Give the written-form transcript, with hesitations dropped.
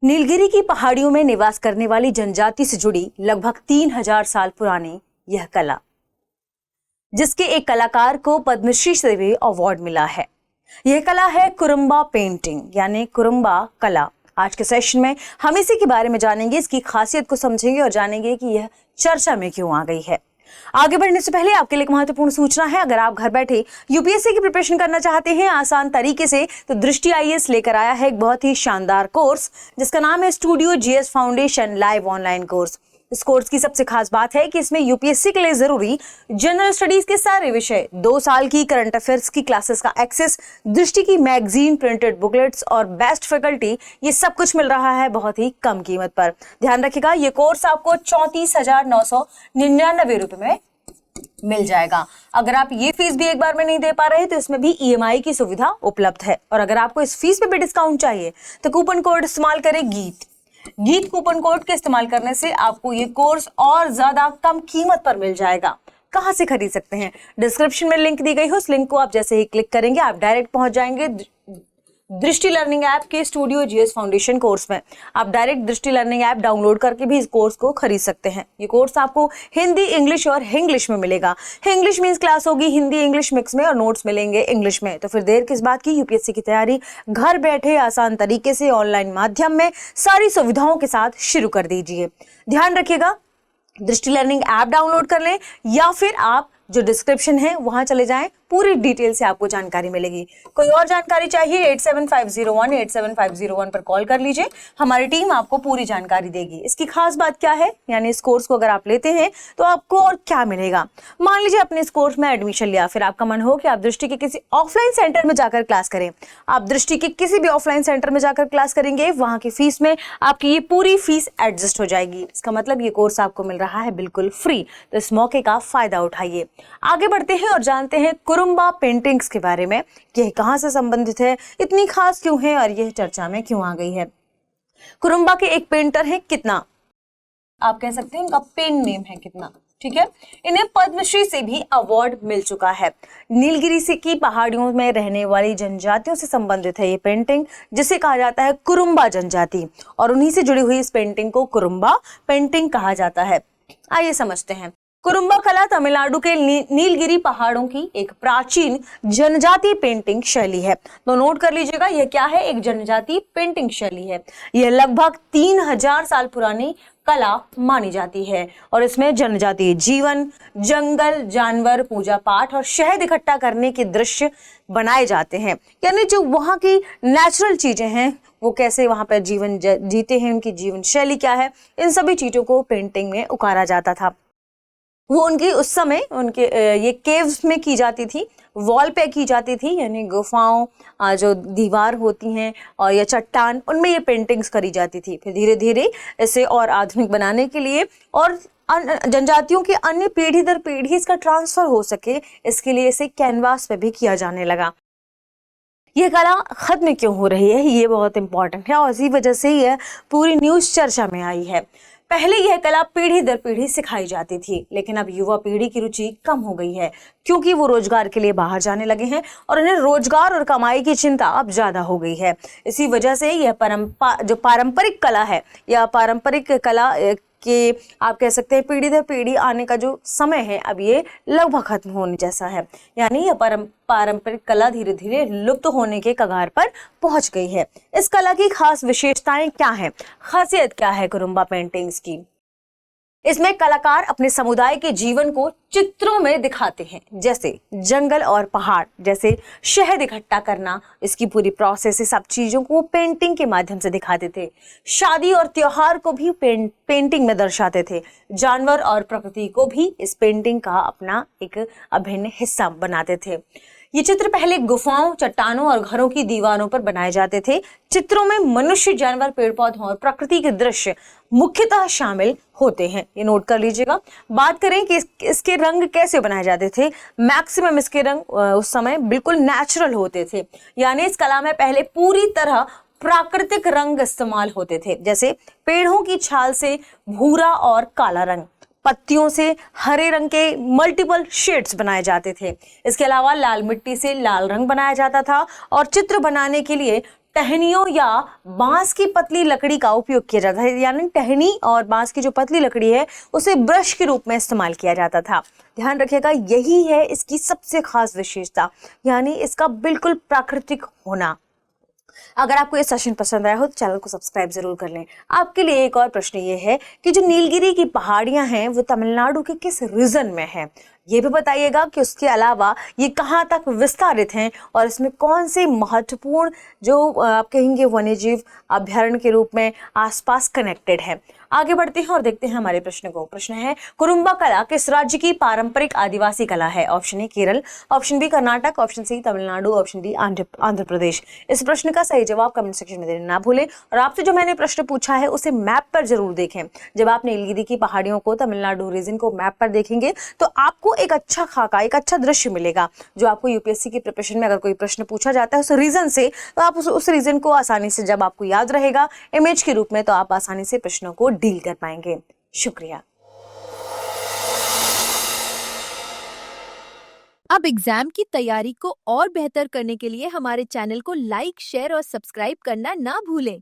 नीलगिरी की पहाड़ियों में निवास करने वाली जनजाति से जुड़ी लगभग 3000 साल पुरानी यह कला, जिसके एक कलाकार को पद्मश्री से भी अवार्ड मिला है। यह कला है कुरुम्बा पेंटिंग यानी कुरुम्बा कला। आज के सेशन में हम इसी के बारे में जानेंगे, इसकी खासियत को समझेंगे और जानेंगे कि यह चर्चा में क्यों आ गई है। आगे बढ़ने से पहले आपके लिए एक महत्वपूर्ण सूचना है। अगर आप घर बैठे यूपीएससी की प्रिपरेशन करना चाहते हैं आसान तरीके से, तो दृष्टि आईएएस लेकर आया है एक बहुत ही शानदार कोर्स जिसका नाम है studio GS foundation live online course. इस कोर्स की सबसे खास बात है कि इसमें यूपीएससी के लिए जरूरी जनरल स्टडीज के सारे विषय, 2 साल की करंट अफेयर्स की क्लासेस का एक्सेस, दृष्टि की मैगजीन, प्रिंटेड बुकलेट्स और बेस्ट फैकल्टी, ये सब कुछ मिल रहा है बहुत ही कम कीमत पर। ध्यान रखिएगा, ये कोर्स आपको 34,999 रुपए में मिल जाएगा। अगर आप ये फीस भी एक बार में नहीं दे पा रहे तो इसमें भी ईएमआई की सुविधा उपलब्ध है। और अगर आपको इस फीस पे भी डिस्काउंट चाहिए तो कूपन कोड इस्तेमाल करें गीत कूपन कोड के इस्तेमाल करने से आपको ये कोर्स और ज्यादा कम कीमत पर मिल जाएगा। कहां से खरीद सकते हैं? डिस्क्रिप्शन में लिंक दी गई है, उस लिंक को आप जैसे ही क्लिक करेंगे आप डायरेक्ट पहुंच जाएंगे दृष्टि लर्निंग ऐप के स्टूडियो जीएस फाउंडेशन कोर्स में। आप डायरेक्ट दृष्टि लर्निंग ऐप डाउनलोड करके भी इस कोर्स को खरीद सकते हैं। ये कोर्स आपको हिंदी, इंग्लिश और इंग्लिश में मिलेगा। इंग्लिश मींस क्लास होगी हिंदी इंग्लिश मिक्स में और नोट्स मिलेंगे इंग्लिश में। तो फिर देर किस बात की, यूपीएससी की तैयारी घर बैठे आसान तरीके से ऑनलाइन माध्यम में सारी सुविधाओं के साथ शुरू कर दीजिए। ध्यान रखिएगा, दृष्टि लर्निंग ऐप डाउनलोड कर लें या फिर आप जो डिस्क्रिप्शन है वहां चले जाएं, पूरी डिटेल से आपको जानकारी मिलेगी। कोई और जानकारी चाहिए 8750187501 पर कॉल कर लीजिए, हमारी टीम आपको पूरी जानकारी देगी। इसकी खास बात क्या है, यानी इस कोर्स को अगर आप लेते हैं तो आपको और क्या मिलेगा। मान लीजिए आपने इस कोर्स में एडमिशन लिया, फिर आपका मन हो कि आप दृष्टि के किसी ऑफलाइन सेंटर में जाकर क्लास करें। आप दृष्टि के किसी भी ऑफलाइन सेंटर में जाकर क्लास करेंगे, वहां की फीस में आपकी ये पूरी फीस एडजस्ट हो जाएगी। इसका मतलब ये कोर्स आपको मिल रहा है बिल्कुल फ्री। तो इस मौके का फायदा उठाइए। आगे बढ़ते हैं और जानते हैं कुरुम्बा पेंटिंग्स के बारे में कि यह कहां से संबंधित है, इतनी खास क्यों है और यह चर्चा में क्यों आ गई है। कुरुम्बा के एक पेंटर हैं कितना, आप कह सकते हैं उनका पेन नेम है कितना, ठीक है। इन्हें पद्मश्री से भी अवार्ड मिल चुका है। नीलगिरी से की पहाड़ियों में रहने वाली जनजातियों से संबंधित है ये पेंटिंग, जिसे कहा जाता है कुरुम्बा जनजाति, और उन्हीं से जुड़ी हुई इस पेंटिंग को कुरुम्बा पेंटिंग कहा जाता है। आइए समझते हैं। कुरुम्बा कला तमिलनाडु के नीलगिरी पहाड़ों की एक प्राचीन जनजातीय पेंटिंग शैली है। तो नोट कर लीजिएगा, यह क्या है, एक जनजातीय पेंटिंग शैली है। यह लगभग 3000 साल पुरानी कला मानी जाती है और इसमें जनजातीय जीवन, जंगल, जानवर, पूजा पाठ और शहद इकट्ठा करने के दृश्य बनाए जाते हैं। यानी जो वहाँ की नेचुरल चीजें हैं, वो कैसे वहाँ पर जीवन जीते हैं, उनकी जीवन शैली क्या है, इन सभी चीजों को पेंटिंग में उकारा जाता था। वो उनकी उस समय उनके ये केव्स में की जाती थी, वॉल पे की जाती थी, यानी गुफाओं जो दीवार होती हैं और या चट्टान, उनमें ये पेंटिंग्स करी जाती थी। फिर धीरे धीरे इसे और आधुनिक बनाने के लिए और जनजातियों की अन्य पीढ़ी दर पीढ़ी इसका ट्रांसफर हो सके, इसके लिए इसे कैनवास पे भी किया जाने लगा। ये कला खत्म क्यों हो रही है, ये बहुत इंपॉर्टेंट है और इसी वजह से यह पूरी न्यूज़ चर्चा में आई है। पहले यह कला पीढ़ी दर पीढ़ी सिखाई जाती थी, लेकिन अब युवा पीढ़ी की रुचि कम हो गई है क्योंकि वो रोजगार के लिए बाहर जाने लगे हैं और उन्हें रोजगार और कमाई की चिंता अब ज्यादा हो गई है। इसी वजह से यह जो पारंपरिक कला है या पारंपरिक कला कि आप कह सकते हैं पीढ़ी दर पीढ़ी आने का जो समय है, अब ये लगभग खत्म होने जैसा है। यानी यह पारंपरिक कला धीरे धीरे लुप्त होने के कगार पर पहुंच गई है। इस कला की खास विशेषताएं क्या हैं, खासियत क्या है कुरुम्बा पेंटिंग्स की? इसमें कलाकार अपने समुदाय के जीवन को चित्रों में दिखाते हैं, जैसे जंगल और पहाड़, जैसे शहद इकट्ठा करना, इसकी पूरी प्रोसेस, सब चीजों को पेंटिंग के माध्यम से दिखाते थे। शादी और त्योहार को भी पेंटिंग में दर्शाते थे। जानवर और प्रकृति को भी इस पेंटिंग का अपना एक अभिन्न हिस्सा बनाते थे। ये चित्र पहले गुफाओं, चट्टानों और घरों की दीवारों पर बनाए जाते थे। चित्रों में मनुष्य, जानवर, पेड़ पौधों और प्रकृति के दृश्य मुख्यतः शामिल होते हैं, ये नोट कर लीजिएगा। बात करें कि इसके रंग कैसे बनाए जाते थे, मैक्सिमम इसके रंग उस समय बिल्कुल नेचुरल होते थे। यानी इस कला में पहले पूरी तरह प्राकृतिक रंग इस्तेमाल होते थे, जैसे पेड़ों की छाल से भूरा और काला रंग, पत्तियों से हरे रंग के मल्टीपल शेड्स बनाए जाते थे। इसके अलावा लाल मिट्टी से लाल रंग बनाया जाता था और चित्र बनाने के लिए टहनियों या बांस की पतली लकड़ी का उपयोग किया जाता है, यानी टहनी और बांस की जो पतली लकड़ी है उसे ब्रश के रूप में इस्तेमाल किया जाता था। ध्यान रखिएगा, यही है इसकी सबसे खास विशेषता, यानी इसका बिल्कुल प्राकृतिक होना। अगर आपको ये सेशन पसंद आया हो तो चैनल को सब्सक्राइब जरूर कर लें। आपके लिए एक और प्रश्न ये है कि जो नीलगिरी की पहाड़ियां हैं वो तमिलनाडु के किस रीजन में है। ये भी बताइएगा कि उसके अलावा ये कहाँ तक विस्तारित हैं और इसमें कौन से महत्वपूर्ण जो आप कहेंगे वन्यजीव अभ्यारण्य के रूप में आसपास कनेक्टेड है। आगे बढ़ते हैं और देखते हैं हमारे प्रश्न को। प्रश्न है, कुरुम्बा कला किस राज्य की पारंपरिक आदिवासी कला है। Option A Kerala, option B Karnataka, option C Tamil Nadu, option D Andhra Pradesh. इस प्रश्न का सही जवाब कमेंट सेक्शन में देना ना भूलें और आपसे जो मैंने प्रश्न पूछा है उसे मैप पर जरूर देखें। जब आप नीलगिरी की पहाड़ियों को, तमिलनाडु रीजन को मैप पर देखेंगे तो आपको एक अच्छा खाका, एक अच्छा दृश्य मिलेगा जो आपको यूपीएससी की प्रिपरेशन में अगर कोई प्रश्न पूछा जाता है उस रीजन से, तो आप उस रीजन को आसानी से, जब आपको याद रहेगा इमेज के रूप में, तो आप आसानी से प्रश्नों को डील कर पाएंगे। शुक्रिया। अब एग्जाम की तैयारी को और बेहतर करने के लिए हमारे चैनल को लाइक, शेयर और सब्सक्राइब करना ना भूलें।